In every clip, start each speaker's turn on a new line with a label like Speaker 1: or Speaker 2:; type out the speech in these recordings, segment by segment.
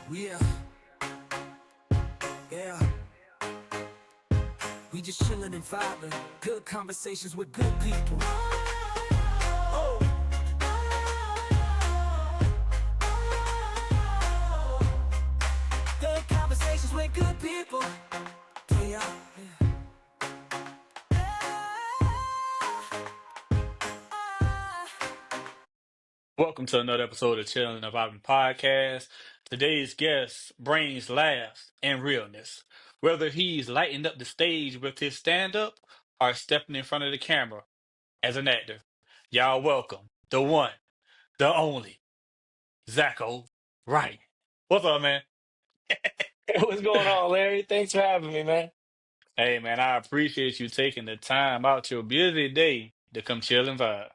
Speaker 1: Yeah, yeah. We just chillin' and vibing. Good conversations with good people. Oh, good conversations with good people. Yeah, yeah.
Speaker 2: Welcome to another episode of Chilling and Vibing Podcast. Today's guest brings laughs and realness. Whether he's lighting up the stage with his stand-up or stepping in front of the camera as an actor. Y'all welcome the one, the only, Zako. Right. What's up, man?
Speaker 3: What's going on, Larry? Thanks for having me, man.
Speaker 2: Hey, man, I appreciate you taking the time out your busy day to come chill and vibe.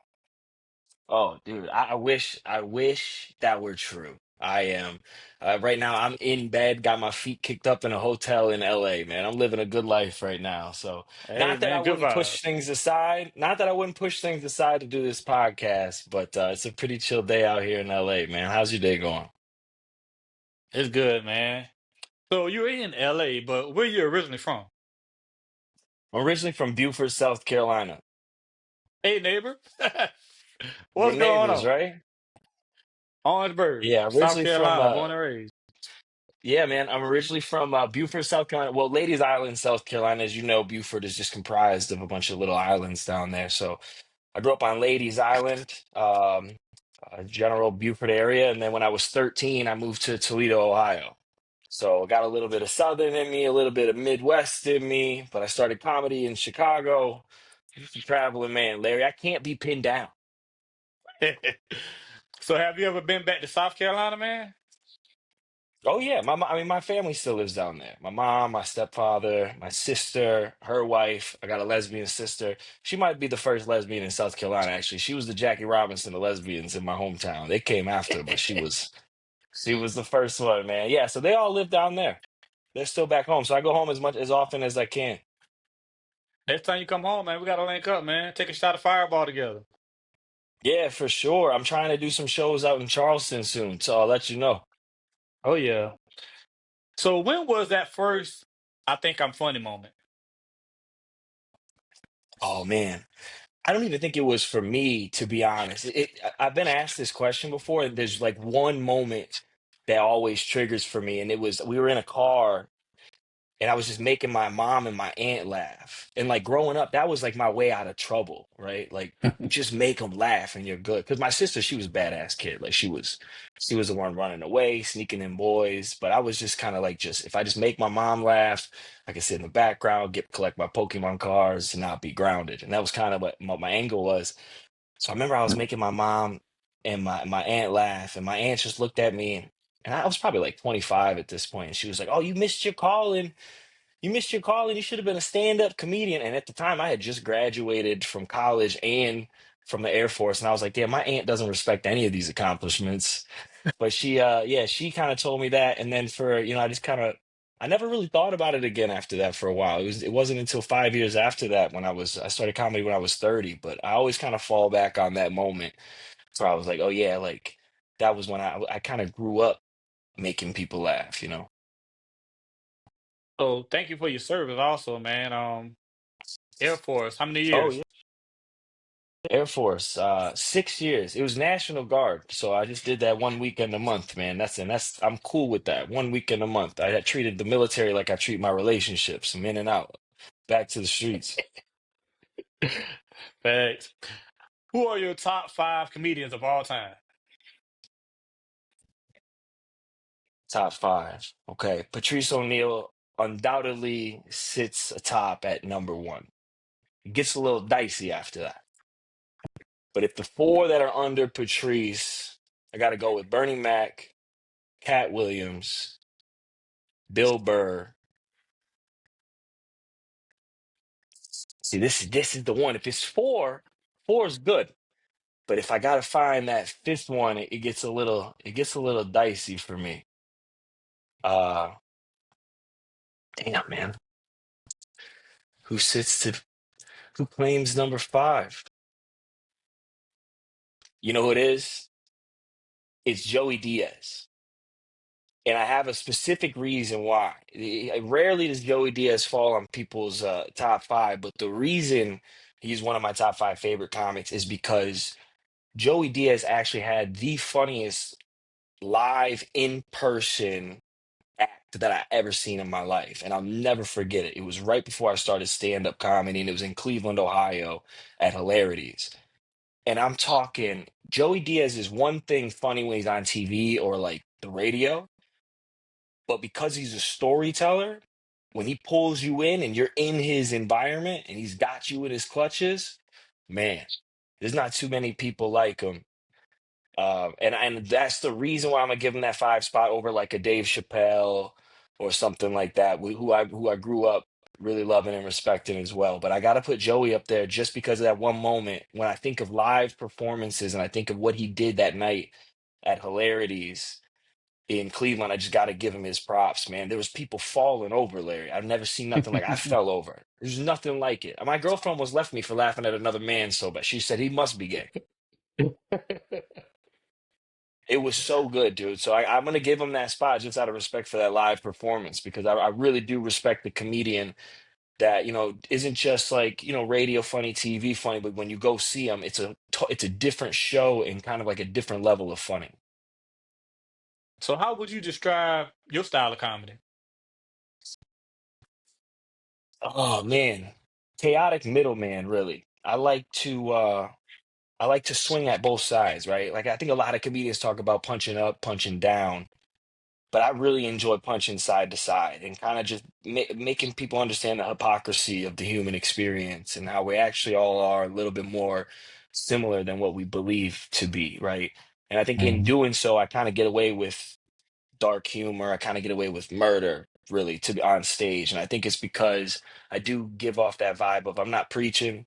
Speaker 3: Oh, dude, I wish that were true. I am right now. I'm in bed, got my feet kicked up in a hotel in LA, man. I'm living a good life right now. So,
Speaker 2: Hey,
Speaker 3: not that I
Speaker 2: man, good
Speaker 3: wouldn't
Speaker 2: vibe.
Speaker 3: push things aside, not that I wouldn't push things aside to do this podcast, but it's a pretty chill day out here in LA, man. How's your day going?
Speaker 2: It's good, man. So you're in LA, but where you originally from?
Speaker 3: I'm originally from Beaufort, South Carolina.
Speaker 2: Hey, neighbor.
Speaker 3: We're
Speaker 2: What's going
Speaker 3: neighbors,
Speaker 2: on?
Speaker 3: right?
Speaker 2: Orangeburg,
Speaker 3: Yeah,
Speaker 2: South
Speaker 3: originally from
Speaker 2: Carolina, born and raised.
Speaker 3: Yeah, man. I'm originally from Beaufort, South Carolina. Well, Ladies Island, South Carolina. As you know, Beaufort is just comprised of a bunch of little islands down there. So I grew up on Ladies Island, general Beaufort area. And then when I was 13, I moved to Toledo, Ohio. So I got a little bit of Southern in me, a little bit of Midwest in me. But I started comedy in Chicago. Traveling, man. Larry, I can't be pinned down.
Speaker 2: So have you ever been back to South Carolina, man?
Speaker 3: Oh yeah, I mean, my family still lives down there. My mom, my stepfather, my sister, her wife. I got a lesbian sister. She might be the first lesbian in South Carolina, actually. She was the Jackie Robinson of lesbians in my hometown. They came after, but she was the first one, man. Yeah, so they all live down there. They're still back home, so I go home as often as I can.
Speaker 2: Next time you come home, man, we gotta link up, man. Take a shot of Fireball together.
Speaker 3: Yeah, for sure. I'm trying to do some shows out in Charleston soon, so I'll let you know.
Speaker 2: Oh yeah. So when was that first I think I'm funny moment?
Speaker 3: Oh man. I don't even think it was for me, to be honest. I've been asked this question before, and there's like one moment that always triggers for me, and it was we were in a car, and I was just making my mom and my aunt laugh. And like growing up, that was like my way out of trouble, right? Like just make them laugh, and you're good. Because my sister, she was a badass kid. Like she was the one running away, sneaking in boys. But I was just kind of like, just if I just make my mom laugh, I could sit in the background, get collect my Pokemon cards, and not be grounded. And that was kind of what my angle was. So I remember I was making my mom and my aunt laugh, and my aunt just looked at me, and I was probably like 25 at this point, and she was like, "Oh, you missed your calling. You missed your calling. You should have been a stand-up comedian." And at the time, I had just graduated from college and from the Air Force, and I was like, "Damn, my aunt doesn't respect any of these accomplishments." But yeah, she kind of told me that, and then I just kind of. I never really thought about it again after that for a while. It wasn't until 5 years after that when I started comedy when I was 30, but I always kind of fall back on that moment. So I was like, oh yeah, like that was when I kind of grew up making people laugh.
Speaker 2: So thank you for your service also, man. Air Force, how many
Speaker 3: Oh
Speaker 2: years?
Speaker 3: yeah. Air Force, 6 years. It was National Guard, so I just did that one weekend a month, man. I'm cool with that. One weekend a month. I had treated the military like I treat my relationships. I'm in and out, back to the streets.
Speaker 2: Thanks. Who are your top five comedians of all time?
Speaker 3: Top five. Okay, Patrice O'Neal undoubtedly sits atop at number one. It gets a little dicey after that. But if the four that are under Patrice, I got to go with Bernie Mac, Cat Williams, Bill Burr. See, this is the one. If it's four, four is good. But if I gotta find that fifth one, it gets a little dicey for me. Uh Damn, man. Who sits to who claims number five? You know who it is? It's Joey Diaz. And I have a specific reason why. Rarely does Joey Diaz fall on people's top five, but the reason he's one of my top five favorite comics is because Joey Diaz actually had the funniest live in person act that I ever seen in my life. And I'll never forget it. It was right before I started stand-up comedy, and it was in Cleveland, Ohio at Hilarities. And I'm talking Joey Diaz is one thing funny when he's on TV or like the radio, but because he's a storyteller, when he pulls you in and you're in his environment and he's got you in his clutches, man, there's not too many people like him. And that's the reason why I'm gonna give him that five spot over like a Dave Chappelle or something like that, who I grew up really loving and respecting as well. But I got to put Joey up there just because of that one moment when I think of live performances and I think of what he did that night at Hilarities in Cleveland. I just got to give him his props, man. There was people falling over, Larry. I've never seen nothing like I fell over. There's nothing like it. My girlfriend almost left me for laughing at another man so bad. She said he must be gay. It was so good, dude. So I'm gonna give him that spot just out of respect for that live performance because I really do respect the comedian that isn't just like radio funny, TV funny, but when you go see him, it's a different show and kind of like a different level of funny.
Speaker 2: So how would you describe your style of comedy?
Speaker 3: Oh man, chaotic middleman, really. I like to swing at both sides, right? Like I think a lot of comedians talk about punching up, punching down, but I really enjoy punching side to side and kind of just making people understand the hypocrisy of the human experience and how we actually all are a little bit more similar than what we believe to be, right? And I think in
Speaker 2: Mhm.
Speaker 3: doing so, I kind of get away with dark humor. I kind of get away with murder, really, to be on stage. And I think it's because I do give off that vibe of I'm not preaching.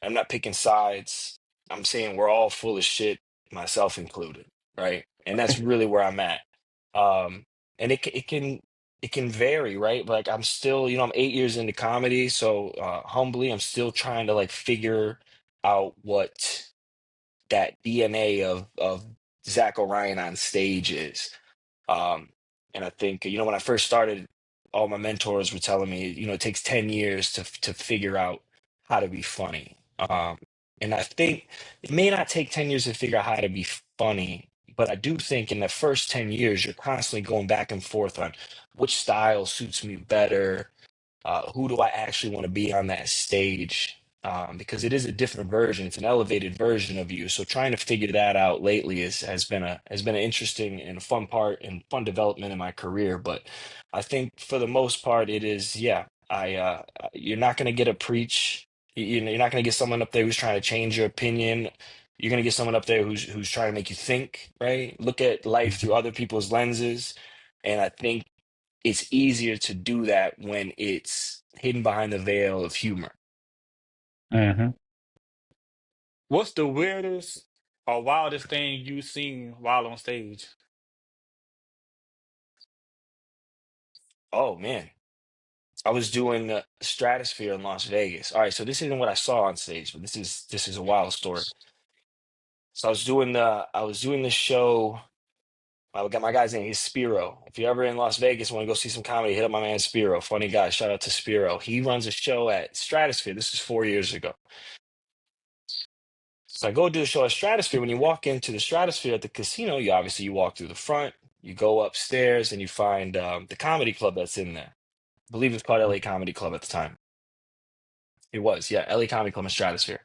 Speaker 3: I'm not picking sides. I'm saying we're all full of shit, myself included, right? And that's really where I'm at. Um, and it can vary, right? Like I'm still, I'm 8 years into comedy, so humbly, I'm still trying to like figure out what that DNA of Zach Orion on stage is. Um, and I think, when I first started, all my mentors were telling me, it takes 10 years to figure out how to be funny. And I think it may not take 10 years to figure out how to be funny, but I do think in the first 10 years, you're constantly going back and forth on which style suits me better, who do I actually want to be on that stage? Because it is a different version. It's an elevated version of you. So trying to figure that out lately has been an interesting and a fun part and fun development in my career. But I think for the most part, it is, yeah. You're not going to get a preach. You're not going to get someone up there who's trying to change your opinion. You're going to get someone up there who's trying to make you think, right? Look at life through other people's lenses. And I think it's easier to do that when it's hidden behind the veil of humor.
Speaker 2: Mhm. What's the weirdest or wildest thing you've seen while on stage?
Speaker 3: Oh man, I was doing Stratosphere in Las Vegas. All right, so this isn't what I saw on stage, but this is a wild story. So I was doing this show. I got my guy's name. He's Spiro. If you're ever in Las Vegas, want to go see some comedy, hit up my man Spiro. Funny guy. Shout out to Spiro. He runs a show at Stratosphere. This is 4 years ago. So I go do a show at Stratosphere. When you walk into the Stratosphere at the casino, you walk through the front, you go upstairs, and you find the comedy club that's in there. I believe it's called LA Comedy Club at the time. It was, yeah, LA Comedy Club in Stratosphere.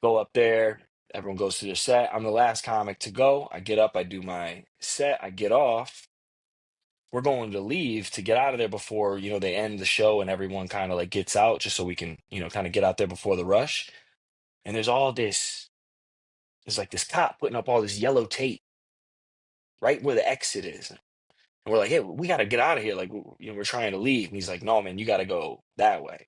Speaker 3: Go up there, everyone goes to their set. I'm the last comic to go. I get up, I do my set, I get off. We're going to leave to get out of there before, they end the show and everyone kind of like gets out just so we can, kind of get out there before the rush. And there's like this cop putting up all this yellow tape right where the exit is. And we're like, hey, we got to get out of here. Like, we're trying to leave. And he's like, no, man, you got to go that way.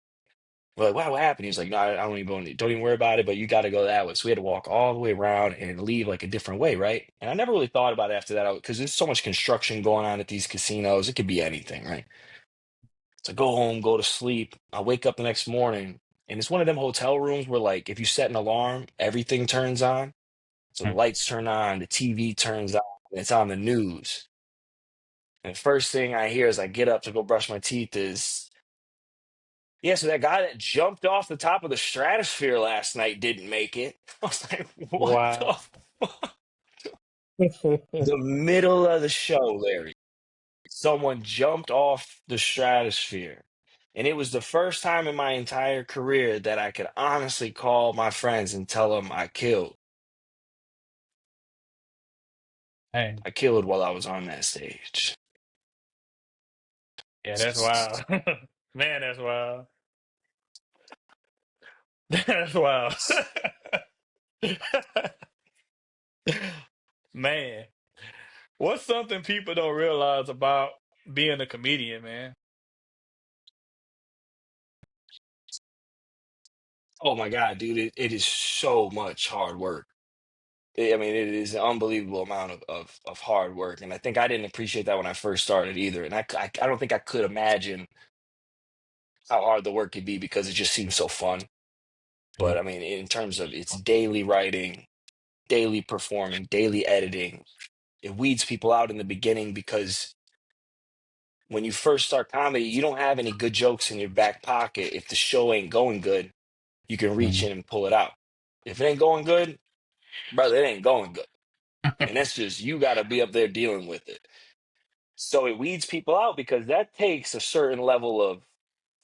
Speaker 3: We're like, wow, what happened? He's like, no, I don't even worry about it, but you got to go that way. So we had to walk all the way around and leave like a different way, right? And I never really thought about it after that because there's so much construction going on at these casinos. It could be anything, right? So I go home, go to sleep. I wake up the next morning, and it's one of them hotel rooms where, like, if you set an alarm, everything turns on. So the
Speaker 2: Mm.
Speaker 3: lights turn on, the TV turns on, and it's on the news. And the first thing I hear as I get up to go brush my teeth is, yeah, so that guy that jumped off the top of the stratosphere last night didn't make it. I was like, what
Speaker 2: Wow.
Speaker 3: the fuck? The middle of the show, Larry. Someone jumped off the stratosphere. And it was the first time in my entire career that I could honestly call my friends and tell them I killed.
Speaker 2: Hey,
Speaker 3: I killed while I was on that stage.
Speaker 2: yeah, that's wild. Man, that's wild. That's wild. Man, what's something people don't realize about being a comedian, man?
Speaker 3: Oh my God, dude, it is so much hard work. I mean, it is an unbelievable amount of hard work. And I think I didn't appreciate that when I first started either. And I don't think I could imagine how hard the work could be because it just seems so fun.
Speaker 2: Yeah.
Speaker 3: But I mean, in terms of it's daily writing, daily performing, daily editing, it weeds people out in the beginning because when you first start comedy, you don't have any good jokes in your back pocket. If the show ain't going good, you can reach
Speaker 2: Mhm.
Speaker 3: in and pull it out. If it ain't going good, brother, it ain't going good. And that's just, you got to be up there dealing with it. So it weeds people out because that takes a certain level of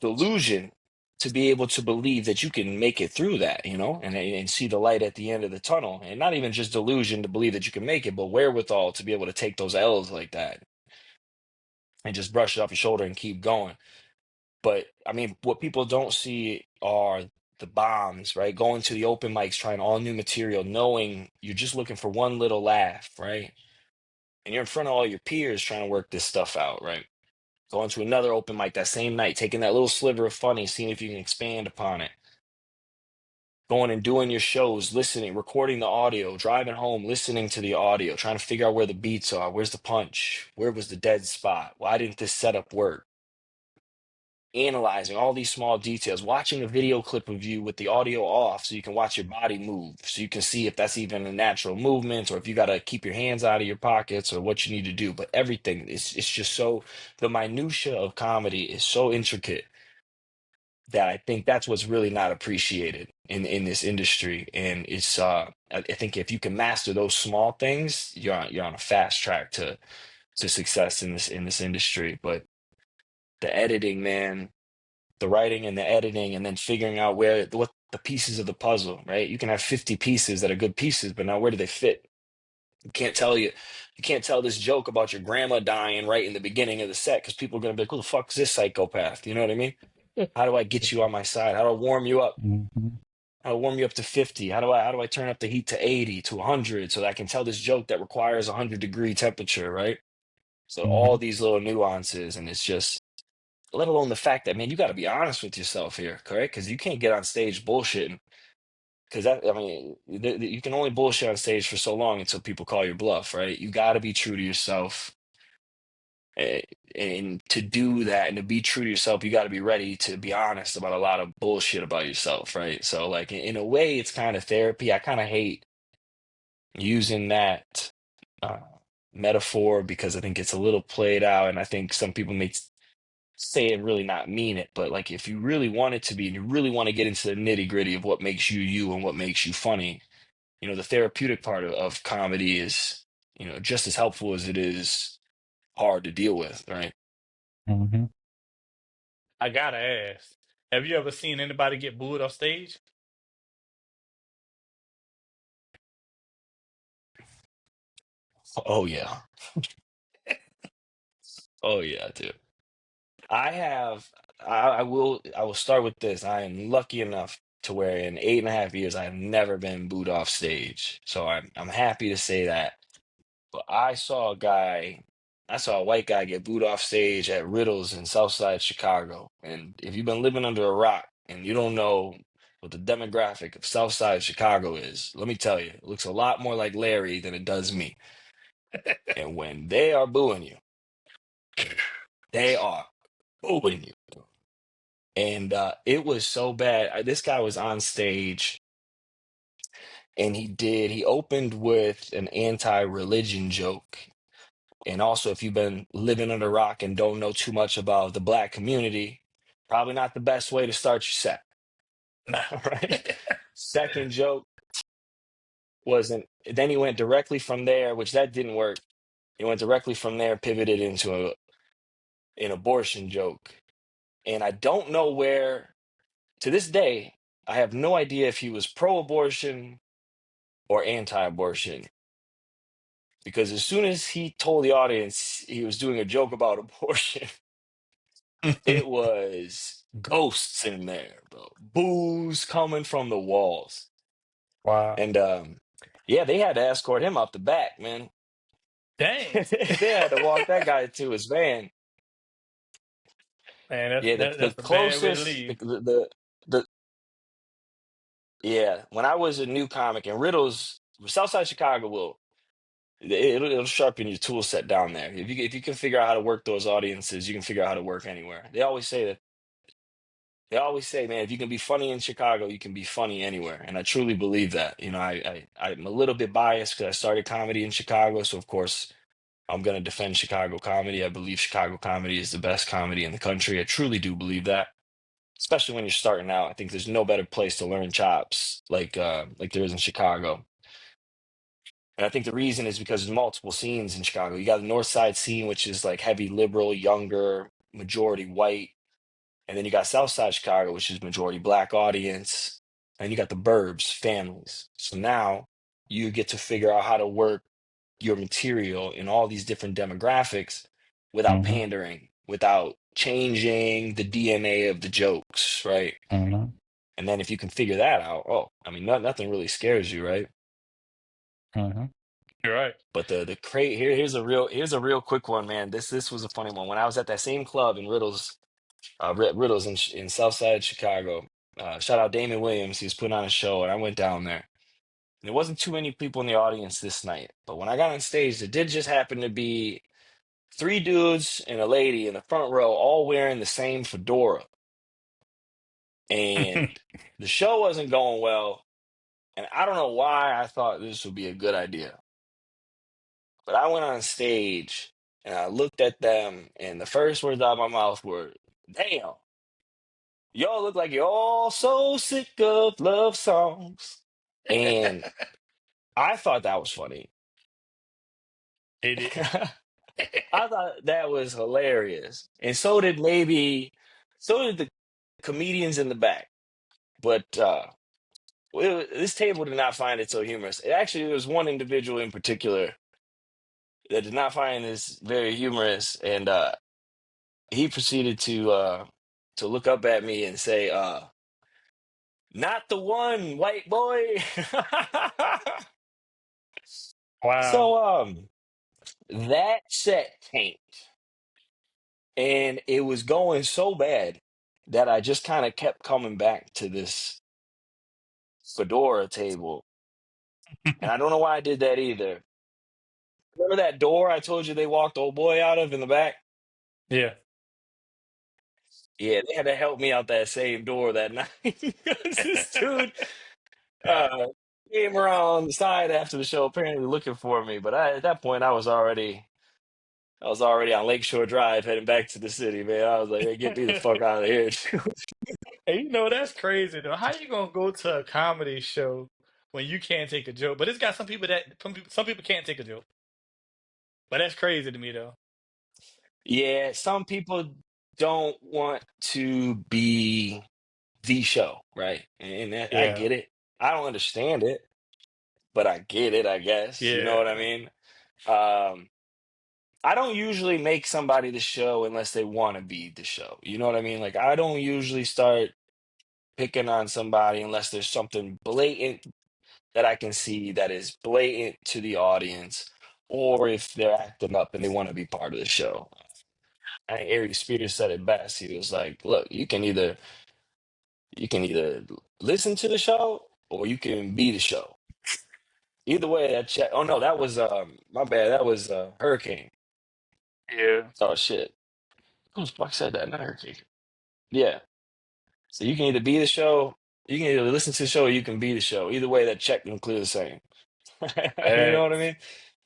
Speaker 3: delusion to be able to believe that you can make it through that, and see the light at the end of the tunnel. And not even just delusion to believe that you can make it, but wherewithal to be able to take those L's like that and just brush it off your shoulder and keep going. But I mean, what people don't see are the bombs, right? Going to the open mics, trying all new material, knowing you're just looking for one little laugh, right? And you're in front of all your peers trying to work this stuff out, right? Going to another open mic that same night, taking that little sliver of funny, seeing if you can expand upon it. Going and doing your shows, listening, recording the audio, driving home, listening to the audio, trying to figure out where the beats are, where's the punch, where was the dead spot, why didn't this setup work? Analyzing all these small details, watching a video clip of you with the audio off so you can watch your body move, so you can see if that's even a natural movement or if you got to keep your hands out of your pockets or what you need to do. But everything, it's just so, the minutia of comedy is so intricate that I think that's what's really not appreciated in this industry. And it's I think if you can master those small things, you're on a fast track to success in this industry. But the editing, man, the writing and the editing, and then figuring out what the pieces of the puzzle, right? You can have 50 pieces that are good pieces, but now where do they fit? You can't tell this joke about your grandma dying right in the beginning of the set because people are gonna be like, who the fuck is this psychopath? You know what I mean? How do I get you on my side? How do I warm you up?
Speaker 2: Mhm.
Speaker 3: How do I warm you up to 50? How do I turn up the heat to 80 to 100 so that I can tell this joke that requires a 100-degree temperature, right? So all
Speaker 2: Mhm.
Speaker 3: these little nuances, and it's just, let alone the fact that, man, you got to be honest with yourself here, correct? Because you can't get on stage bullshitting. Because that, I mean, you can only bullshit on stage for so long until people call your bluff, right? You got to be true to yourself. eh, And to do that and to be true to yourself, you got to be ready to be honest about a lot of bullshit about yourself, right? So, like, in a way, it's kind of therapy. I kind of hate using that uh, metaphor because I think it's a little played out, and I think some people may say it and really not mean it. But like, if you really want it to be, and you really want to get into the nitty gritty of what makes you you and what makes you funny, the therapeutic part of comedy is, just as helpful as it is hard to deal with, right?
Speaker 2: Mhm. I gotta ask, have you ever seen anybody get booed off stage?
Speaker 3: Oh yeah. Oh yeah, dude. I have. I will start with this. I am lucky enough to where in 8.5 years I have never been booed off stage. So I'm happy to say that. But I saw a white guy get booed off stage at Riddles in Southside Chicago. And if you've been living under a rock and you don't know what the demographic of Southside Chicago is, let me tell you, it looks a lot more like Larry than it does me. And when they are booing you, they are booing you. And it was so bad. This guy was on stage and he opened with an anti-religion joke. And also, if you've been living under a rock and don't know too much about the black community, probably not the best way to start your set.
Speaker 2: Nah.
Speaker 3: All right. Second joke wasn't, then he went directly from there, which that didn't work. He went directly from there, pivoted into an abortion joke. And I don't know where, to this day, I have no idea if he was pro abortion or anti abortion. Because as soon as he told the audience he was doing a joke about abortion, it was ghosts in there, bro. Booze coming from the walls.
Speaker 2: Wow.
Speaker 3: And yeah, they had to escort him out the back, man.
Speaker 2: Dang.
Speaker 3: They had to walk that guy to his van.
Speaker 2: Man, that's
Speaker 3: Yeah,
Speaker 2: that,
Speaker 3: the
Speaker 2: that's a bad way to
Speaker 3: closest
Speaker 2: leave.
Speaker 3: the yeah, when I was a new comic and Riddles, Southside Chicago will it'll sharpen your tool set down there. If you can figure out how to work those audiences, you can figure out how to work anywhere. They always say, man, if you can be funny in Chicago, you can be funny anywhere. And I truly believe that. You know, I'm a little bit biased because I started comedy in Chicago. So, of course, I'm going to defend Chicago comedy. I believe Chicago comedy is the best comedy in the country. I truly do believe that, especially when you're starting out. I think there's no better place to learn chops like there is in Chicago. And I think the reason is because there's multiple scenes in Chicago. You got the North Side scene, which is like heavy liberal, younger, majority white. And then you got Southside Chicago, which is majority black audience. And you got the burbs, families. So now you get to figure out how to work your material in all these different demographics without
Speaker 2: Hmm.
Speaker 3: pandering, without changing the DNA of the jokes, right?
Speaker 2: Hmm.
Speaker 3: And then if you can figure that out, oh, I mean, nothing really scares you, right?
Speaker 2: Hmm. You're right.
Speaker 3: But the crate here's a real quick one, man. This was a funny one. When I was at that same club in Riddles in Southside Chicago. Shout out Damon Williams. He was putting on a show, and I went down there. And there wasn't too many people in the audience this night. But when I got on stage, there did just happen to be three dudes and a lady in the front row, all wearing the same fedora. And the show wasn't going well. And I don't know why I thought this would be a good idea. But I went on stage and I looked at them, and the first words out of my mouth were, damn. Y'all look like you're all so sick of love songs. And I thought that was funny.
Speaker 2: It is.
Speaker 3: I thought that was hilarious. And so did the comedians in the back. But this table did not find it so humorous. Actually, there was one individual in particular that did not find this very humorous. And he proceeded to look up at me and say, not the one, white boy.
Speaker 2: Wow.
Speaker 3: So that set tanked, and it was going so bad that I just kind of kept coming back to this fedora table. And I don't know why I did that either. Remember that door I told you they walked old boy out of in the back?
Speaker 2: Yeah.
Speaker 3: Yeah, they had to help me out that same door that night because this dude uh came around the side after the show apparently looking for me. But at that point I was already on Lakeshore Drive heading back to the city, man. I was like, hey, get me the fuck out of here.
Speaker 2: Hey, that's crazy though. How you gonna go to a comedy show when you can't take a joke? But it's got some people can't take a joke. But that's crazy to me though.
Speaker 3: Yeah, some people don't want to be the show, right? And I
Speaker 2: Yeah.
Speaker 3: get it. I don't understand it, but I get it, I guess. You know
Speaker 2: Yeah.
Speaker 3: what I mean? Um, I don't usually make somebody the show unless they want to be the show. You know what I mean? Like, I don't usually start picking on somebody unless there's something blatant that I can see that is blatant to the audience, or if they're acting up and they want to be part of the show. I think Ari Spears said it best. He was like, "Look, you can either listen to the show or you can be the show. Either way, that check. Oh no, that was my bad. That was Hurricane.
Speaker 2: Yeah.
Speaker 3: Oh shit, who the fuck said that? Not Hurricane. Yeah. So you can either be the show, you can either listen to the show, or you can be the show. Either way, that check can clear the same. You know what I
Speaker 2: Facts.
Speaker 3: mean?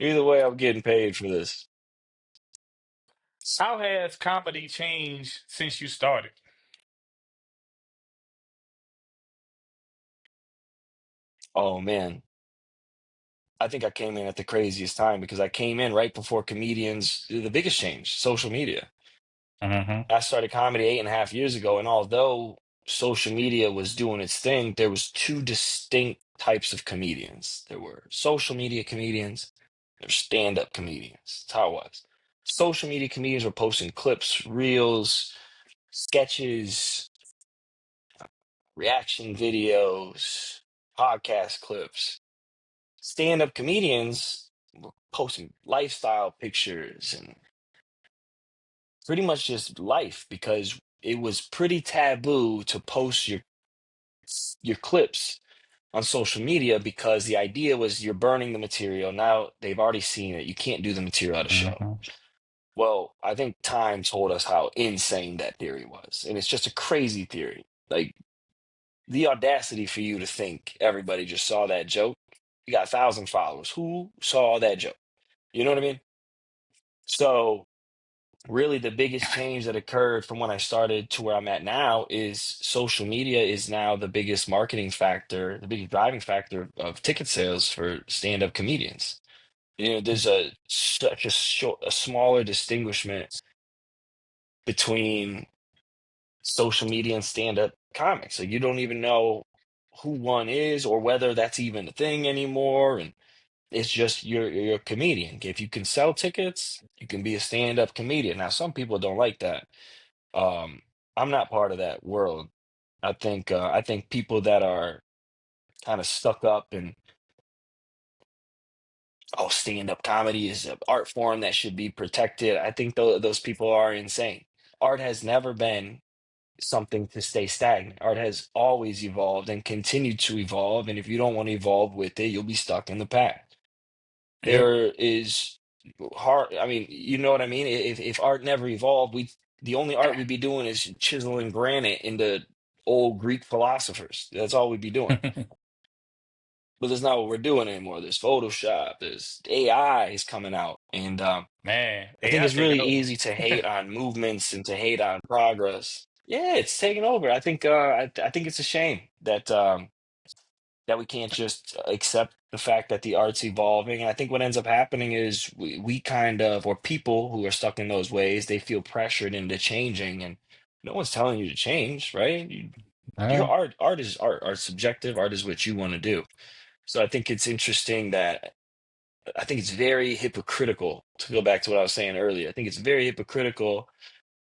Speaker 3: Either way, I'm getting paid for this.
Speaker 2: How has comedy changed since you started?
Speaker 3: Oh man, I think I came in at the craziest time because I came in right before comedians, the biggest change, social media.
Speaker 2: Hmm.
Speaker 3: I started comedy 8.5 years ago, and although social media was doing its thing, there was two distinct types of comedians. There were social media comedians, there were stand-up comedians. That's how it was. Social media comedians were posting clips, reels, sketches, reaction videos, podcast clips. Stand-up comedians were posting lifestyle pictures and pretty much just life because it was pretty taboo to post your clips on social media because the idea was you're burning the material. Now they've already seen it. You can't do the material at a show.
Speaker 2: Hmm.
Speaker 3: Well, I think time told us how insane that theory was. And it's just a crazy theory. Like the audacity for you to think everybody just saw that joke. You got 1,000 followers. Who saw that joke? You know what I mean? So really the biggest change that occurred from when I started to where I'm at now is social media is now the biggest marketing factor, the biggest driving factor of ticket sales for stand-up comedians. You know, there's a such a short, a smaller distinguishment between social media and stand-up comics. Like you don't even know who one is or whether that's even a thing anymore. And it's just you're a comedian. If you can sell tickets, you can be a stand-up comedian. Now, some people don't like that. Um, I'm not part of that world. I think people that are kind of stuck up and oh, stand-up comedy is an art form that should be protected. I think those people are insane. Art has never been something to stay stagnant. Art has always evolved and continued to evolve. And if you don't want to evolve with it, you'll be stuck in the past.
Speaker 2: Yeah.
Speaker 3: There is hard. I mean, you know what I mean? If art never evolved, the only art we'd be doing is chiseling granite into old Greek philosophers. That's all we'd be doing. But that's not what we're doing anymore. There's Photoshop, there's AI is coming out, and
Speaker 2: Man,
Speaker 3: I think
Speaker 2: AI
Speaker 3: it's really
Speaker 2: taking over.
Speaker 3: easy to hate on movements and to hate on progress. Yeah, it's taking over. I think it's a shame that we can't just accept the fact that the art's evolving. And I think what ends up happening is we kind of, or people who are stuck in those ways, they feel pressured into changing, and no one's telling you to change, right? Your
Speaker 2: Uh,
Speaker 3: art is art. Art's subjective. Art is what you want to do. So I think it's interesting that I think it's very hypocritical to go back to what I was saying earlier. I think it's very hypocritical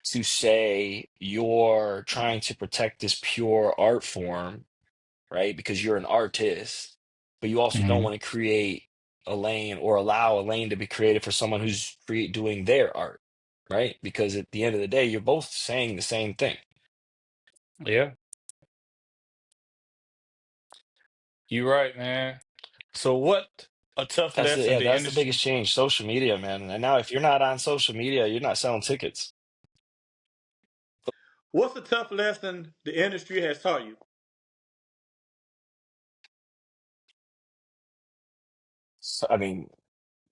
Speaker 3: to say you're trying to protect this pure art form, right? Because you're an artist, but you also don't
Speaker 2: mhm.
Speaker 3: want to create a lane or allow a lane to be created for someone who's doing their art, right? Because at the end of the day, you're both saying the same thing.
Speaker 2: Yeah, you're right, man. So what a tough lesson the
Speaker 3: That's the
Speaker 2: industry.
Speaker 3: biggest change, social media, man. And now if you're not on social media, you're not selling tickets.
Speaker 2: What's a tough lesson the industry has taught you?
Speaker 3: So, I mean,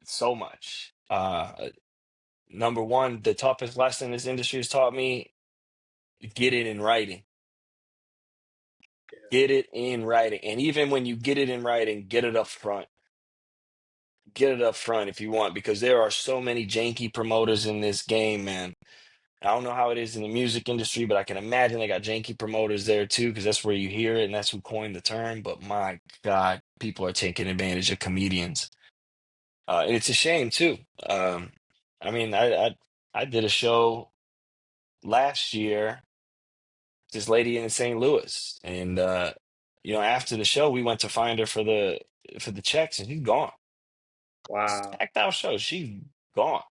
Speaker 3: so much. Number one, the toughest lesson this industry has taught me, get it in writing. Get it in writing. And even when you get it in writing, get it up front. Get it up front if you want, because there are so many janky promoters in this game, man. I don't know how it is in the music industry, but I can imagine they got janky promoters there too, because that's where you hear it and that's who coined the term. But my God, people are taking advantage of comedians. And it's a shame too. I mean, I did a show last year, this lady in St. Louis, and after the show, we went to find her for the checks, and she's gone.
Speaker 2: Wow.
Speaker 3: Stacked out show, she's gone.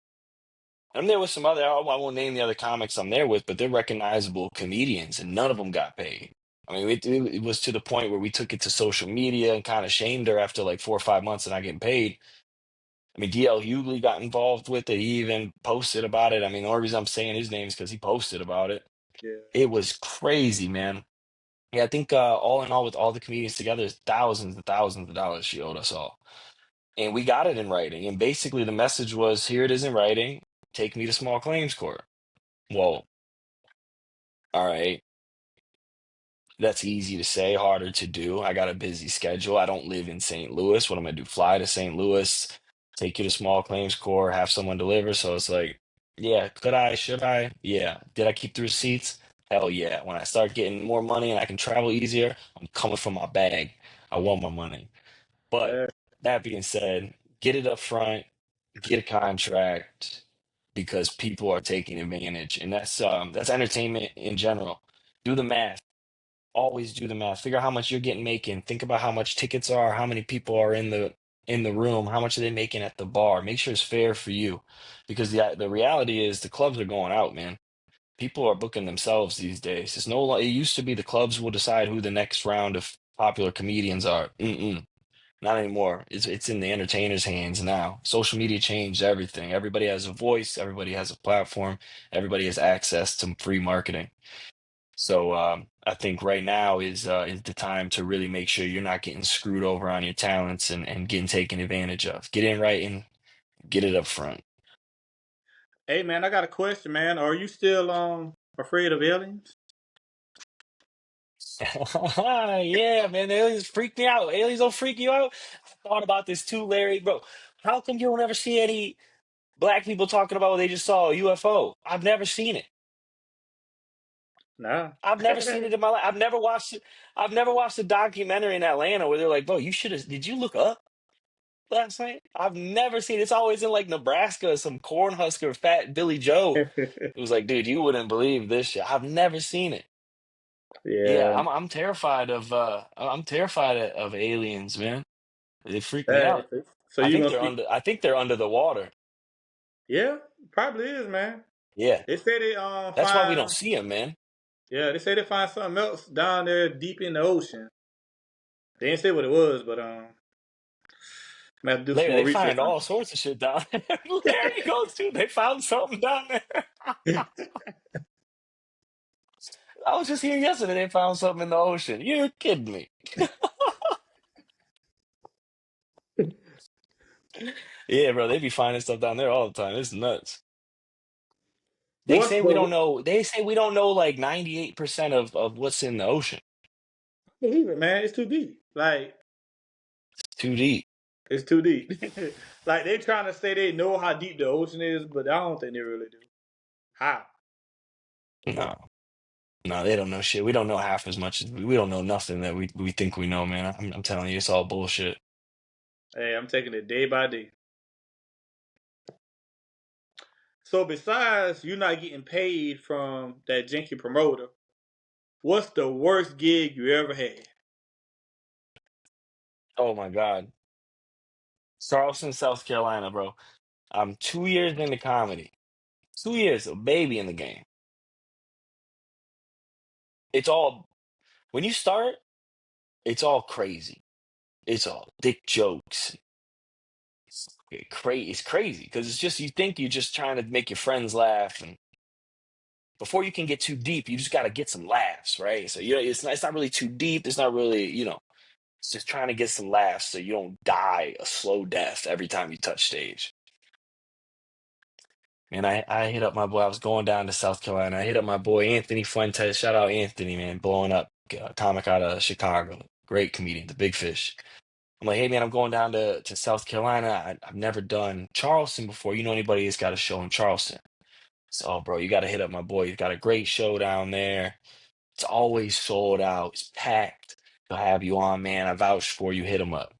Speaker 3: I'm there with some other. I won't name the other comics I'm there with, but they're recognizable comedians, and none of them got paid. I mean, it was to the point where we took it to social media and kind of shamed her after like 4 or 5 months of not getting paid. I mean, DL Hughley got involved with it. He even posted about it. I mean, the only reason I'm saying his name is because he posted about it.
Speaker 2: Yeah.
Speaker 3: It was crazy, man. Yeah, I think all in all, with all the comedians together, it's thousands and thousands of dollars she owed us all. And we got it in writing. And basically, the message was here it is in writing. take me to small claims court. Well, all right. That's easy to say, harder to do. I got a busy schedule. I don't live in St. Louis. What am I gonna do? Fly to St. Louis, take you to small claims court, have someone deliver. So it's like, yeah, could I? Should I? Yeah. Did I keep the receipts? Hell yeah. When I start getting more money and I can travel easier, I'm coming from my bag. I want my money. But
Speaker 4: Uh,
Speaker 3: that being said, get it up front, get a contract because people are taking advantage. And that's entertainment in general. Do the math. Always do the math. Figure out how much you're getting making. Think about how much tickets are, how many people are in the room, how much are they making at the bar. Make sure it's fair for you. Because the reality is the clubs are going out, man. People are booking themselves these days. It's no, it used to be the clubs will decide who the next round of popular comedians are. Mm-mm. Not anymore. It's in the entertainers' hands now. Social media changed everything. Everybody has a voice, everybody has a platform, everybody has access to free marketing. So I think right now is the time to really make sure you're not getting screwed over on your talents and getting taken advantage of. Get in right and get it up front.
Speaker 4: hey man, I got a question, man. Are you still afraid of aliens?
Speaker 3: Yeah, man, the aliens freak me out. Aliens don't freak you out. I thought about this too, Larry, bro. How come you don't ever see any black people talking about what they just saw a UFO? I've never seen it.
Speaker 4: Nah.
Speaker 3: I've never seen it in my life. I've never watched it. I've never watched a documentary in Atlanta where they're like, bro, you should have, did you look up last night? I've never seen it. It's always in like Nebraska, some cornhusker fat Billy Joe. It was like, dude, you wouldn't believe this shit. I've never seen it. Yeah,
Speaker 4: Yeah.
Speaker 3: I'm terrified of of aliens, man. They freak me
Speaker 4: That,
Speaker 3: out.
Speaker 4: so
Speaker 3: I
Speaker 4: you
Speaker 3: think
Speaker 4: gonna
Speaker 3: they're
Speaker 4: see?
Speaker 3: under the water.
Speaker 4: Yeah, probably is, man.
Speaker 3: Yeah.
Speaker 4: They say they
Speaker 3: That's why we don't
Speaker 4: find
Speaker 3: see them, man.
Speaker 4: yeah, they say they find something else down there deep in the ocean. They didn't say what it was, but I'm gonna have to do some
Speaker 3: Larry,
Speaker 4: more
Speaker 3: they
Speaker 4: research
Speaker 3: find
Speaker 4: on
Speaker 3: all sorts of shit down there. Larry goes to, they found something down there.
Speaker 4: it.
Speaker 3: I was just here yesterday. They found something in the ocean. You're kidding me. Yeah, bro, they be finding stuff down there all the time. It's nuts. They
Speaker 4: What's
Speaker 3: say we don't
Speaker 4: but
Speaker 3: know. They say we don't know like 98% of what's in the ocean.
Speaker 4: believe it, man. It's too deep. Like
Speaker 3: It's too deep.
Speaker 4: it's too deep. Like they trying to say they know how deep the ocean is, but I don't think they really do. How?
Speaker 3: No, no, they don't know shit. We don't know half as much as we don't know nothing that we think we know, man. I'm telling you, it's all bullshit.
Speaker 4: Hey, I'm taking it day by day. So besides you not getting paid from that janky promoter, what's the worst gig you ever had?
Speaker 3: Oh my God. Charleston, South Carolina, bro. I'm 2 years into comedy. 2 years, a baby in the game. It's all when you start, it's all crazy. It's all dick jokes. It's crazy because it's just you think you're just trying to make your friends laugh, and before you can get too deep, you just got to get some laughs, right? So it's not really too deep. It's not really it's just trying to get some laughs so you don't die a slow death every time you touch stage. And I hit up my boy. I was going down to South Carolina. I hit up my boy Anthony Fuentes. Shout out Anthony, man, blowing up, comic out of Chicago, great comedian, the Big Fish. I'm like, hey man, I'm going down to South Carolina. I've never done Charleston before. You know anybody that's got a show in Charleston? So, oh, bro, you got to hit up my boy. He's got a great show down there. It's always sold out. It's packed. He'll have you on, man. I vouch for you. Hit him up.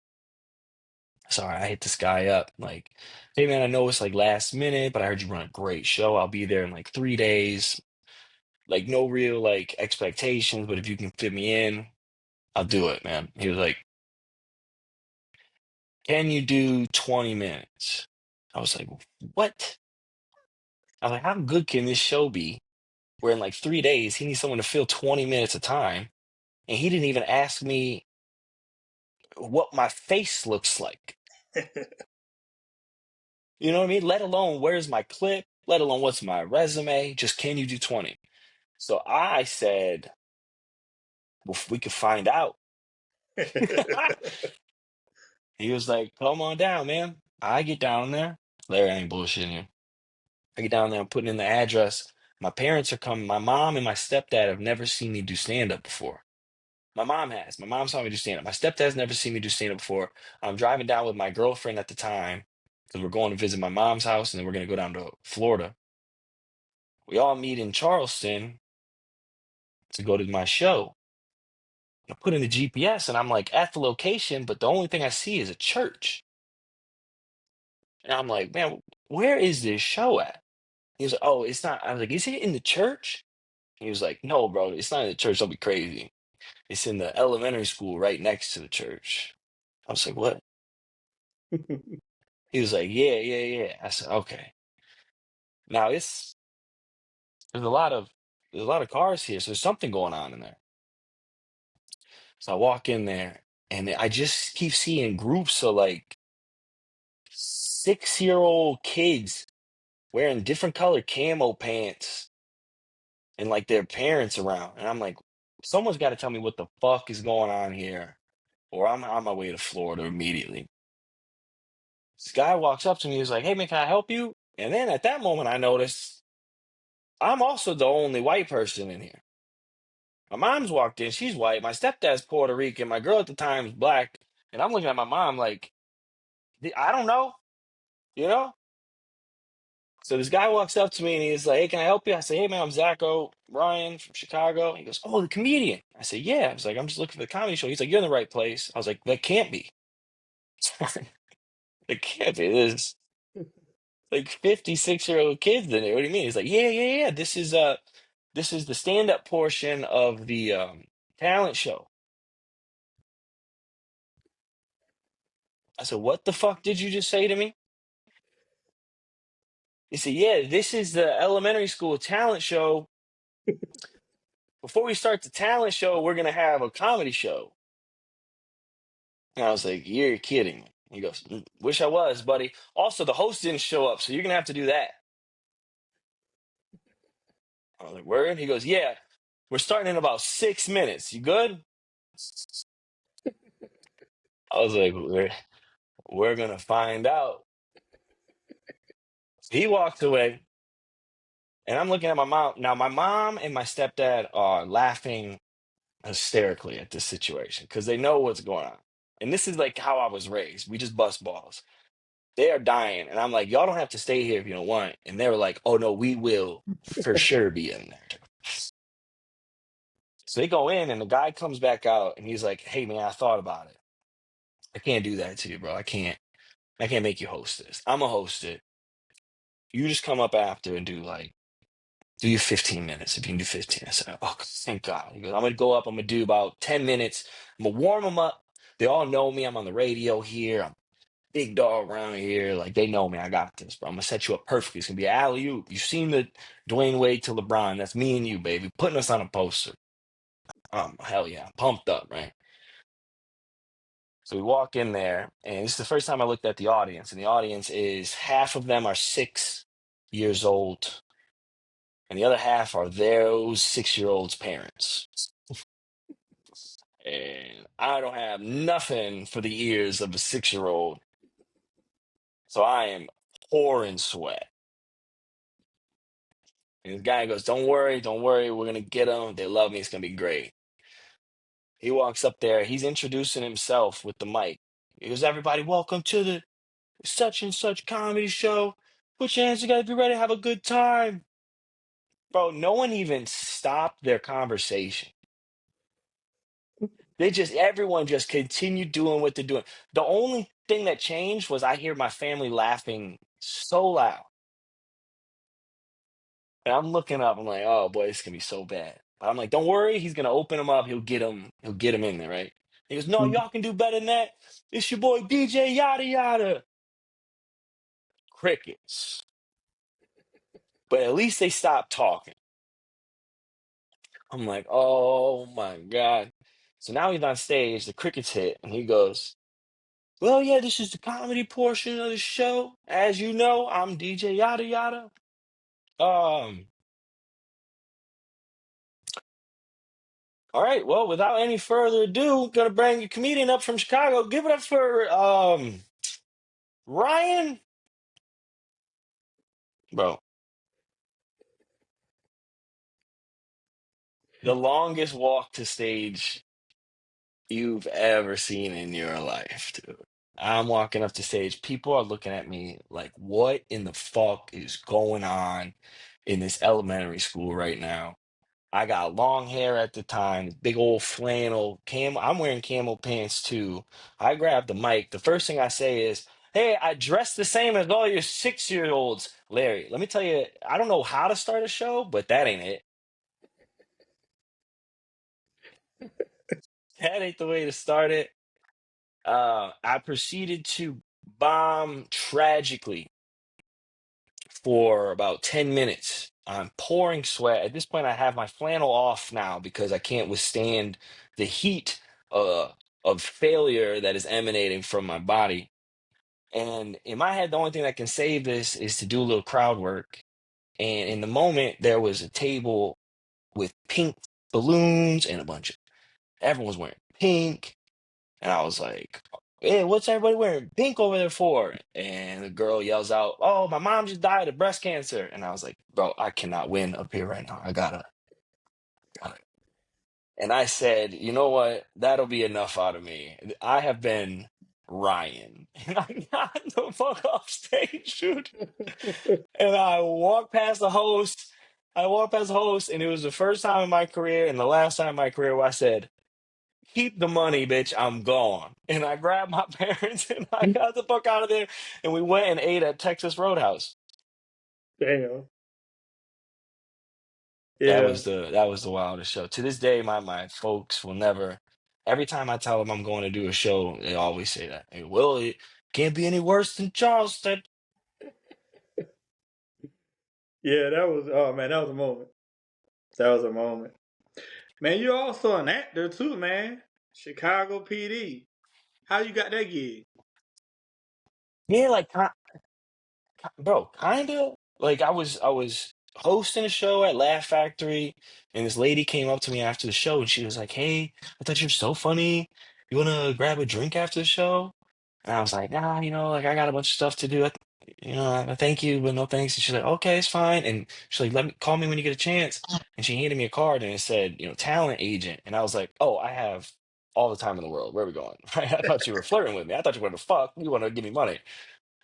Speaker 3: Sorry, I hit this guy up. Like, hey man, I know it's like last minute, but I heard you run a great show. I'll be there in like 3 days. Like, no real like expectations, but if you can fit me in, I'll do it, man. He was like, can you do 20 minutes? I was like, what? I was like, how good can this show be? Where in like 3 days, he needs someone to fill 20 minutes of time. And he didn't even ask me what my face looks like. You know what I mean? Let alone where's my clip, let alone what's my resume. Just can you do 20? So I said, well, if we could find out. He was like, come on down, man. I get down there. Larry ain't bullshitting you. I get down there, I'm putting in the address. My parents are coming. My mom and my stepdad have never seen me do stand-up before. My mom has. My mom saw me do stand-up. My stepdad's never seen me do stand-up before. I'm driving down with my girlfriend at the time because we're going to visit my mom's house and then we're going to go down to Florida. We all meet in Charleston to go to my show. I put in the GPS and I'm like at the location, but the only thing I see is a church. And I'm like, man, where is this show at? He was like, oh, it's not. I was like, is it in the church? He was like, no, bro, it's not in the church. Don't be crazy. It's in the elementary school right next to the church. I was like, what? He was like, yeah, yeah, yeah. I said, okay. Now there's a lot of there's a lot of cars here, so there's something going on in there. So I walk in there and I just keep seeing groups of like 6-year-old kids wearing different color camo pants and like their parents around. And I'm like, someone's got to tell me what the fuck is going on here, or I'm on my way to Florida immediately. This guy walks up to me, he's like, hey man, can I help you? And then at that moment, I noticed I'm also the only white person in here. My mom's walked in, she's white. My stepdad's Puerto Rican. My girl at the time is black. And I'm looking at my mom like, I don't know, you know? So this guy walks up to me and he's like, hey, can I help you? I say, hey, man, I'm Zako, Ryan from Chicago. He goes, oh, the comedian. I say, yeah. I was like, I'm just looking for the comedy show. He's like, you're in the right place. I was like, that can't be. It can't be. There's like 56-year-old kids in there. What do you mean? He's like, yeah, yeah, yeah. This is the stand-up portion of the talent show. I said, what the fuck did you just say to me? He said, yeah, this is the elementary school talent show. Before we start the talent show, we're gonna have a comedy show. And I was like, you're kidding me. He goes, wish I was, buddy. Also, the host didn't show up, so you're gonna have to do that. I was like, word? He goes, yeah, we're starting in about 6 minutes. You good? I was like, we're gonna find out. He walked away, and I'm looking at my mom. Now, my mom and my stepdad are laughing hysterically at this situation because they know what's going on. And this is like how I was raised. We just bust balls. They are dying. And I'm like, y'all don't have to stay here if you don't want. And they were like, oh no, we will for sure be in there. So they go in and the guy comes back out and he's like, hey man, I thought about it. I can't do that to you, bro. I can't make you host this. I'm gonna host it. You just come up after and do your 15 minutes. If you can do 15. I said, oh, thank God. He goes, I'm gonna go up, I'm gonna do about 10 minutes. I'm gonna warm them up. They all know me. I'm on the radio here. I'm big dog around here. Like they know me. I got this, bro. I'm gonna set you up perfectly. It's gonna be an alley-oop. You've seen the Dwayne Wade to LeBron. That's me and you, baby. Putting us on a poster. Hell yeah. I'm pumped up, right? So we walk in there, and this is the first time I looked at the audience, and the audience is half of them are 6 years old, and the other half are those 6-year-olds' parents. And I don't have nothing for the ears of a 6-year-old, so I am pouring sweat. And the guy goes, don't worry, we're gonna get them. They love me, it's gonna be great. He walks up there, he's introducing himself with the mic. He goes, everybody, welcome to the such and such comedy show. Put your hands together, be ready to have a good time. Bro, no one even stopped their conversation. Everyone just continued doing what they're doing. The only thing that changed was I hear my family laughing so loud. And I'm looking up, I'm like, oh boy, this can be so bad. But I'm like, don't worry, he's gonna open them up, he'll get him in there, right? He goes, no, y'all can do better than that. It's your boy DJ Yada Yada. Crickets. But at least they stopped talking. I'm like, oh my God. So now he's on stage, the crickets hit, and he goes, well, yeah, this is the comedy portion of the show. As you know, I'm DJ Yada Yada. Um, all right, well, without any further ado, gonna bring a comedian up from Chicago. Give it up for Ryan. Bro, The longest walk to stage you've ever seen in your life, dude. I'm walking up to stage. People are looking at me like, what in the fuck is going on in this elementary school right now? I got long hair at the time, big old flannel cam. I'm wearing camel pants too. I grab the mic. The first thing I say is, "Hey, I dress the same as all your 6 year olds." Larry, let me tell you, I don't know how to start a show, but that ain't it. That ain't the way to start it. I proceeded to bomb tragically for about 10 minutes. I'm pouring sweat. At this point, I have my flannel off now because I can't withstand the heat uh, of failure that is emanating from my body. And in my head, the only thing that can save this is to do a little crowd work. And in the moment, there was a table with pink balloons and a bunch of everyone was wearing pink. And I was like, "Hey, what's everybody wearing pink over there for?" And the girl yells out, "Oh, my mom just died of breast cancer." And I was like, "Bro, I cannot win up here right now. I gotta." And I said, "You know what? That'll be enough out of me. I have been Ryan." And I got the fuck off stage, dude. And I walked past the host. I walked past the host, and it was the first time in my career and the last time in my career where I said, "Keep the money, bitch. I'm gone." And I grabbed my parents and I got the fuck out of there. And we went and ate at Texas Roadhouse.
Speaker 4: Damn.
Speaker 3: That
Speaker 4: Yeah.
Speaker 3: was the wildest show. To this day, my folks will never. Every time I tell them I'm going to do a show, they always say that. Hey, well, it can't be any worse than Charleston.
Speaker 4: Yeah, that was oh man, that was a moment. That was a moment. Man, you're also an actor too, man. Chicago PD. How you got that gig?
Speaker 3: Yeah, like bro, kind of like I was hosting a show at Laugh Factory, and this lady came up to me after the show, and she was like, "Hey, I thought you're so funny. You wanna grab a drink after the show?" And I was like, "Nah, like I got a bunch of stuff to do. I thank you, but no thanks." And she's like, "Okay, it's fine." And she's like, "Let me call me when you get a chance." And she handed me a card, and it said, talent agent. And I was like, "Oh, I have all the time in the world. Where are we going?" Right? I thought you were flirting with me. I thought you wanted to fuck. You want to give me money.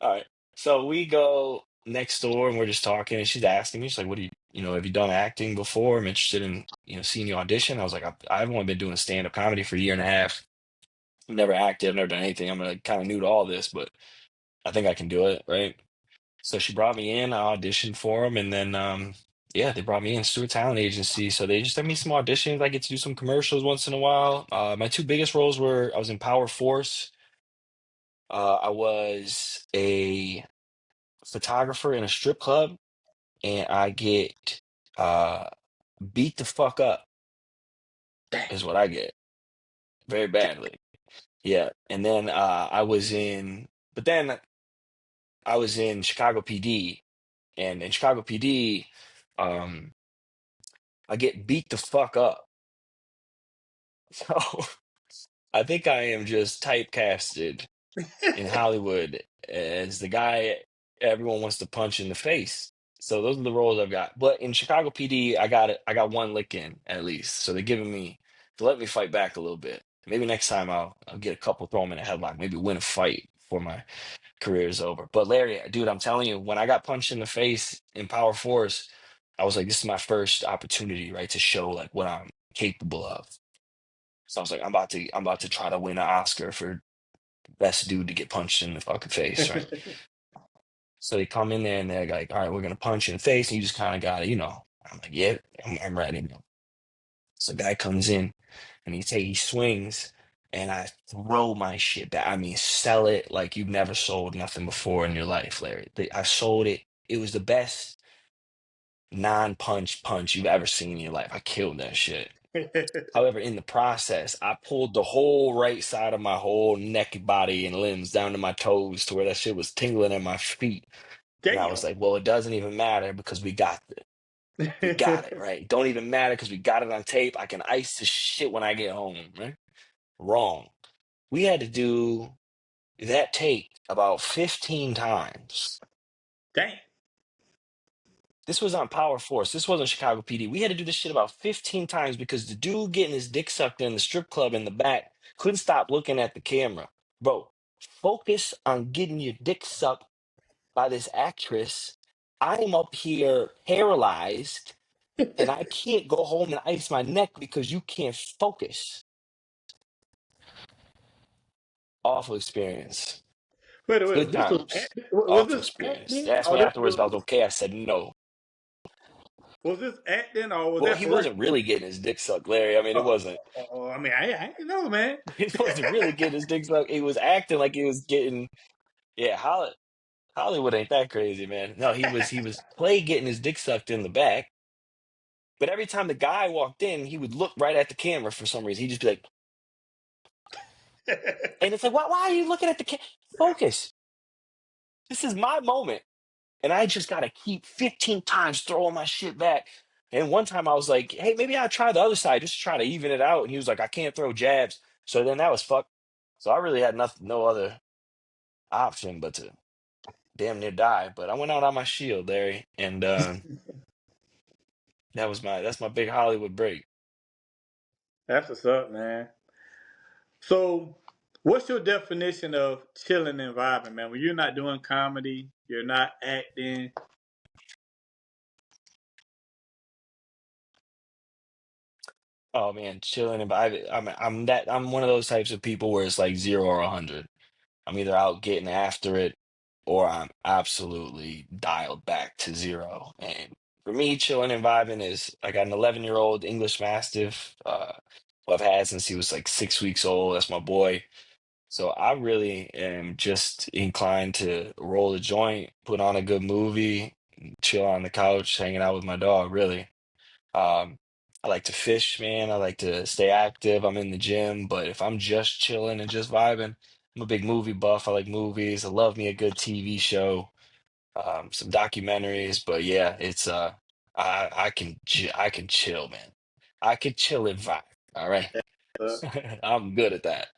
Speaker 3: All right. So we go next door and we're just talking, and she's asking me, she's like, "What do have you done acting before? I'm interested in, seeing you audition." I was like, I've only been doing stand-up comedy for a year and a half. I've never acted, I've never done anything. I'm like kind of new to all this, but I think I can do it, right? So she brought me in, I auditioned for them, and then yeah, they brought me in, Stewart Talent Agency. So they just sent me some auditions. I get to do some commercials once in a while. My two biggest roles were I was in Power Force. I was a photographer in a strip club, and I get uh beat the fuck up
Speaker 4: Damn,
Speaker 3: is what I get very badly. Yeah. And then I was in Chicago PD, and in Chicago PD, um I get beat the fuck up. So I think I am just typecasted in Hollywood as the guy everyone wants to punch in the face. So those are the roles I've got. But in Chicago PD, I got it. I got one lick in at least. So they're giving me to let me fight back a little bit. Maybe next time I'll get a couple, throw them in a headlock, maybe win a fight before my career is over. But Larry, dude, I'm telling you, when I got punched in the face in Power Force, I was like, this is my first opportunity, right, to show like what I'm capable of. So I was like, I'm about to try to win an Oscar for best dude to get punched in the fucking face, right? So they come in there and they're like, "All right, we're gonna punch you in the face." And you just kind of got to. I'm like, "Yeah, I'm ready." So guy comes in and he swings, and I throw my shit back. I mean, sell it like you've never sold nothing before in your life, Larry. I sold it. It was the best non-punch punch you've ever seen in your life. I killed that shit. However, in the process, I pulled the whole right side of my whole neck, body, and limbs down to my toes to where that shit was tingling in my feet. And I
Speaker 4: damn.
Speaker 3: was like, well, it doesn't even matter because we got it, right? Don't even matter because we got it on tape. I can ice the shit when I get home, right? Wrong. We had to do that take about 15 times.
Speaker 4: Damn.
Speaker 3: This was on Power Force. This wasn't Chicago PD. We had to do this shit about 15 times because the dude getting his dick sucked in the strip club in the back couldn't stop looking at the camera. Bro, focus on getting your dick sucked by this actress. I'm up here paralyzed and I can't go home and ice my neck because you can't focus. Awful experience.
Speaker 4: Wait,
Speaker 3: Good
Speaker 4: this was
Speaker 3: times.
Speaker 4: was
Speaker 3: Awful
Speaker 4: this
Speaker 3: experience. They
Speaker 4: acting
Speaker 3: asked
Speaker 4: or
Speaker 3: me
Speaker 4: this
Speaker 3: afterwards if I was okay. I said no.
Speaker 4: was this acting or was
Speaker 3: Well,
Speaker 4: that
Speaker 3: he
Speaker 4: for real?
Speaker 3: wasn't really getting his dick sucked, Larry. I mean, it wasn't.
Speaker 4: I mean, I ain't know, man.
Speaker 3: He wasn't really getting his dick sucked. He was acting like he was getting. Yeah, Hollywood ain't that crazy, man. No, he was play getting his dick sucked in the back. But every time the guy walked in, he would look right at the camera for some reason. He'd just be like, and it's like, why are you looking at the camera? Focus. This is my moment. And I just got to keep 15 times throwing my shit back. And one time I was like, hey, maybe I'll try the other side just to try to even it out. And he was like, I can't throw jabs. So then that was fucked. So I really had nothing, no other option but to damn near die. But I went out on my shield, Larry. And that's my big Hollywood break.
Speaker 4: That's what's up, man. So, what's your definition of chilling and vibing, man? When you're not doing comedy, you're not acting.
Speaker 3: Oh man, chilling and vibing. I'm one of those types of people where it's like 0 or 100. I'm either out getting after it or I'm absolutely dialed back to 0. And for me, chilling and vibing is I got an 11-year-old English Mastiff, who I've had since he was like 6 weeks old. That's my boy. So I really am just inclined to roll a joint, put on a good movie, chill on the couch, hanging out with my dog, really. Um, I like to fish, man. I like to stay active. I'm in the gym, but if I'm just chilling and just vibing, I'm a big movie buff. I like movies. I love me a good TV show, some documentaries. But yeah, it's I can chill, man. I can chill and vibe. All right,
Speaker 4: Uh,
Speaker 3: I'm good at that.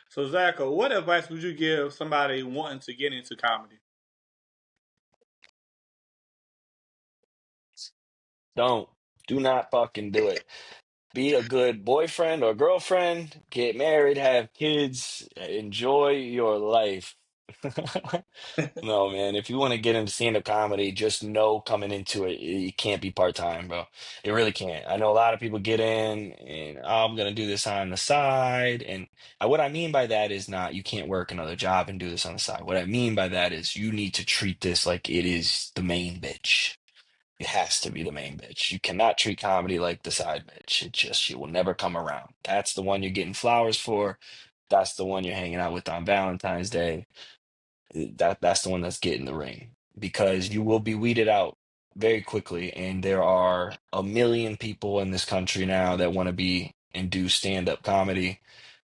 Speaker 4: so, Zako, what advice would you give somebody wanting to get into comedy?
Speaker 3: Don't do not fucking do it. Be a good boyfriend or girlfriend, get married, have kids, enjoy your life. No, man, if you want to get into stand-up comedy, just know coming into it, it can't be part-time, bro. It really can't. I know a lot of people get in and oh, I'm gonna do this on the side. And what I mean by that is not you can't work another job and do this on the side. What I mean by that is you need to treat this like it is the main bitch. It has to be the main bitch. You cannot treat comedy like the side bitch. She will never come around. That's the one you're getting flowers for. That's the one you're hanging out with on Valentine's Day. That's the one that's getting the ring because you will be weeded out very quickly. And there are a million people in this country now that want to be and do stand-up comedy.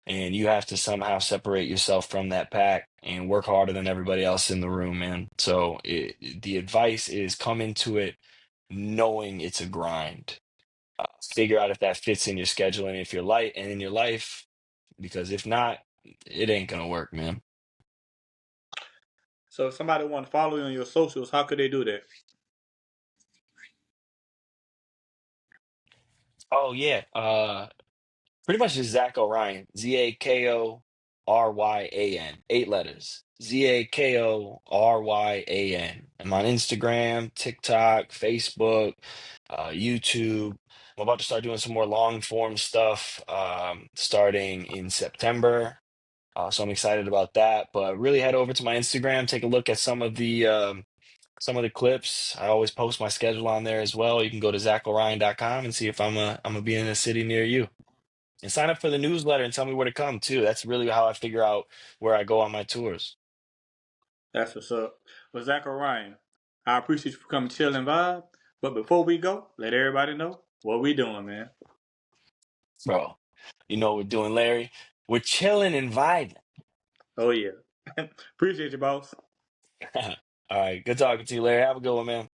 Speaker 3: And you have to somehow separate yourself from that pack and work harder than everybody else in the room, man. So the advice is come into it knowing it's a grind. Figure out if that fits in your schedule and if you're light and in your life, because if not, it ain't gonna work, man.
Speaker 4: So, if somebody want to follow you on your socials, how could they do that?
Speaker 3: Oh yeah, pretty much just Zako Ryan, Zakoryan, 8 letters, Zakoryan. I'm on Instagram, TikTok, Facebook, YouTube. I'm about to start doing some more long form stuff, starting in September. So I'm excited about that. But really head over to my Instagram, take a look at some of the clips. I always post my schedule on there as well. You can go to ZakoRyan.com and see if I'm gonna be in a city near you. And sign up for the newsletter and tell me where to come too. That's really how I figure out where I go on my tours.
Speaker 4: That's what's up. Well, Zach Ryan, I appreciate you for coming chill and vibe. But before we go, let everybody know what we doing, man.
Speaker 3: Bro, you know what we're doing, Larry? We're chilling and vibing.
Speaker 4: Oh yeah. Appreciate you, boss.
Speaker 3: All right, good talking to you, Larry. Have a good one, man.